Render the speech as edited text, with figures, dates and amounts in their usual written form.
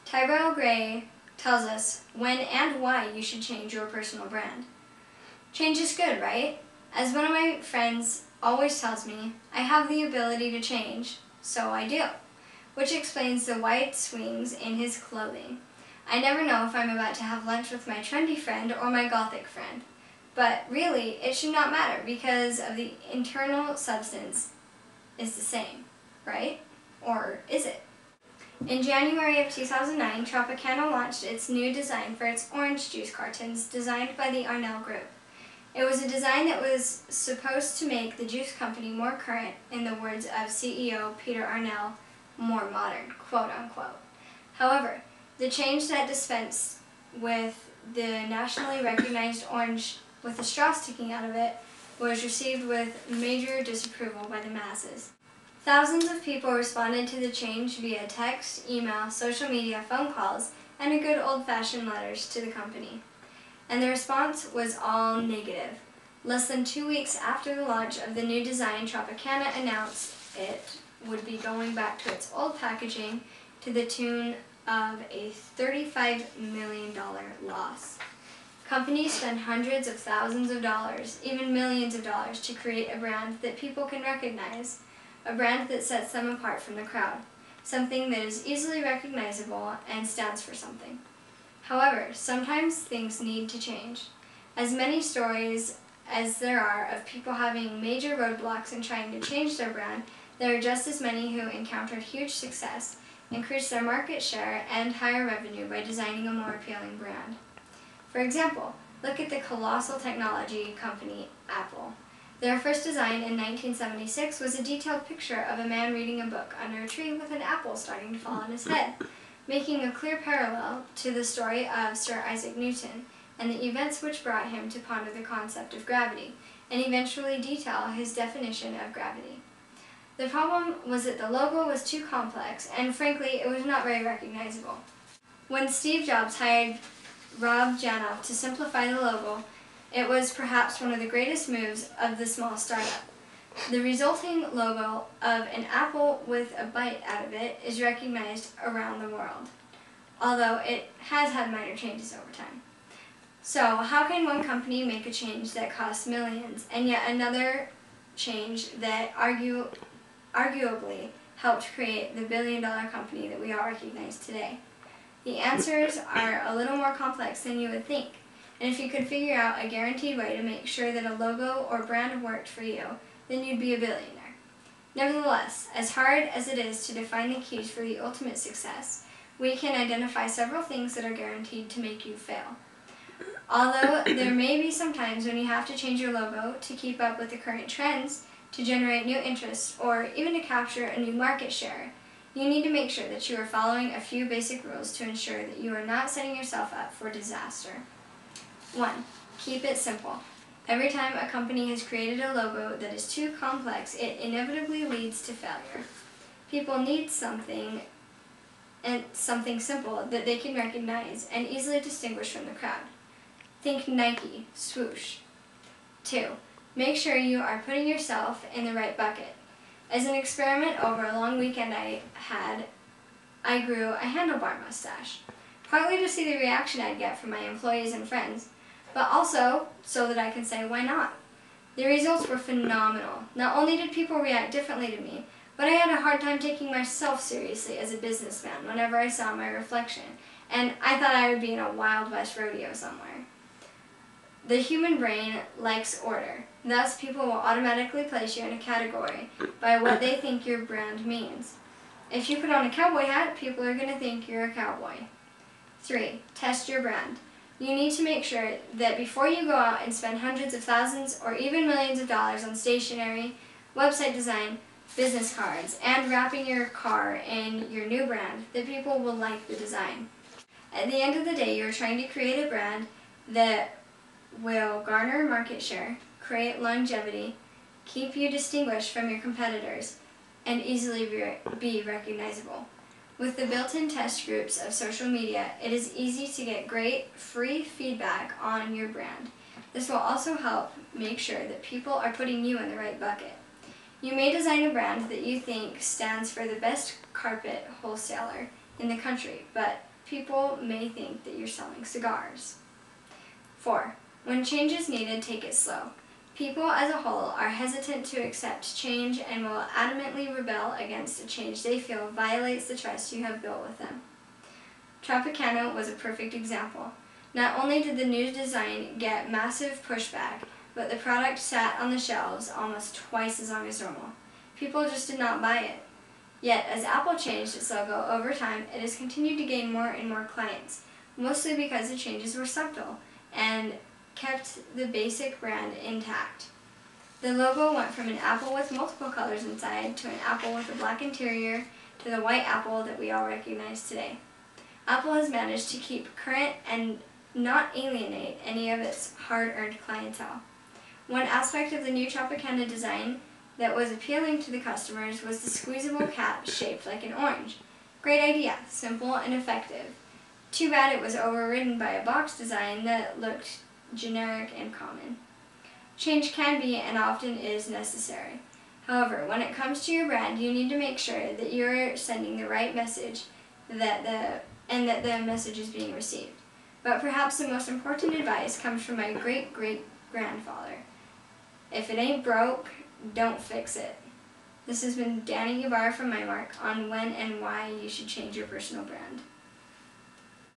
Tyrell Gray tells us when and why you should change your personal brand. Change is good, right? As one of my friends always tells me, I have the ability to change, so I do, which explains the wide swings in his clothing. I never know if I'm about to have lunch with my trendy friend or my gothic friend. But really, it should not matter because of the internal substance is the same, right? Or is it? In January of 2009, Tropicana launched its new design for its orange juice cartons designed by the Arnell Group. It was a design that was supposed to make the juice company more current, in the words of CEO Peter Arnell, more modern, quote unquote. However, the change that dispensed with the nationally recognized orange with a straw sticking out of it was received with major disapproval by the masses. Thousands of people responded to the change via text, email, social media, phone calls, and a good old-fashioned letters to the company. And the response was all negative. Less than 2 weeks after the launch of the new design, Tropicana announced it would be going back to its old packaging to the tune of a $35 million loss. Companies spend hundreds of thousands of dollars, even millions of dollars, to create a brand that people can recognize, a brand that sets them apart from the crowd, something that is easily recognizable and stands for something. However, sometimes things need to change. As many stories as there are of people having major roadblocks in trying to change their brand, there are just as many who encountered huge success, increased their market share, and higher revenue by designing a more appealing brand. For example, look at the colossal technology company Apple. Their first design in 1976 was a detailed picture of a man reading a book under a tree with an apple starting to fall on his head, making a clear parallel to the story of Sir Isaac Newton and the events which brought him to ponder the concept of gravity, and eventually detail his definition of gravity. The problem was that the logo was too complex, and frankly, it was not very recognizable. When Steve Jobs hired Rob Janoff to simplify the logo, it was perhaps one of the greatest moves of the small startup. The resulting logo of an apple with a bite out of it is recognized around the world, although it has had minor changes over time. So, how can one company make a change that costs millions, and yet another change that arguably helped create the billion-dollar company that we all recognize today? The answers are a little more complex than you would think, and if you could figure out a guaranteed way to make sure that a logo or brand worked for you, then you'd be a billionaire. Nevertheless, as hard as it is to define the keys for the ultimate success, we can identify several things that are guaranteed to make you fail. Although there may be some times when you have to change your logo to keep up with the current trends, to generate new interest, or even to capture a new market share, you need to make sure that you are following a few basic rules to ensure that you are not setting yourself up for disaster. 1. Keep it simple. Every time a company has created a logo that is too complex, it inevitably leads to failure. People need something simple that they can recognize and easily distinguish from the crowd. Think Nike, swoosh. 2. Make sure you are putting yourself in the right bucket. As an experiment over a long weekend I grew a handlebar mustache, partly to see the reaction I'd get from my employees and friends, but also so that I can say, why not? The results were phenomenal. Not only did people react differently to me, but I had a hard time taking myself seriously as a businessman whenever I saw my reflection, and I thought I would be in a Wild West rodeo somewhere. The human brain likes order. Thus, people will automatically place you in a category by what they think your brand means. If you put on a cowboy hat, people are going to think you're a cowboy. 3. Test your brand. You need to make sure that before you go out and spend hundreds of thousands or even millions of dollars on stationery, website design, business cards, and wrapping your car in your new brand, that people will like the design. At the end of the day, you're trying to create a brand that will garner market share, create longevity, keep you distinguished from your competitors, and easily be recognizable. With the built-in test groups of social media, it is easy to get great, free feedback on your brand. This will also help make sure that people are putting you in the right bucket. You may design a brand that you think stands for the best carpet wholesaler in the country, but people may think that you're selling cigars. 4. When change is needed, take it slow. People as a whole are hesitant to accept change and will adamantly rebel against a change they feel violates the trust you have built with them. Tropicana was a perfect example. Not only did the new design get massive pushback, but the product sat on the shelves almost twice as long as normal. People just did not buy it. Yet, as Apple changed its logo over time, it has continued to gain more and more clients, mostly because the changes were subtle and kept the basic brand intact. The logo went from an apple with multiple colors inside to an apple with a black interior to the white apple that we all recognize today. Apple has managed to keep current and not alienate any of its hard-earned clientele. One aspect of the new Tropicana design that was appealing to the customers was the squeezable cap shaped like an orange. Great idea, simple and effective. Too bad it was overridden by a box design that looked generic and common. Change can be and often is necessary. However, when it comes to your brand, you need to make sure that you're sending the right message and that the message is being received. But perhaps the most important advice comes from my great-great-grandfather. If it ain't broke, don't fix it. This has been Danny Guevara from MyMark on when and why you should change your personal brand.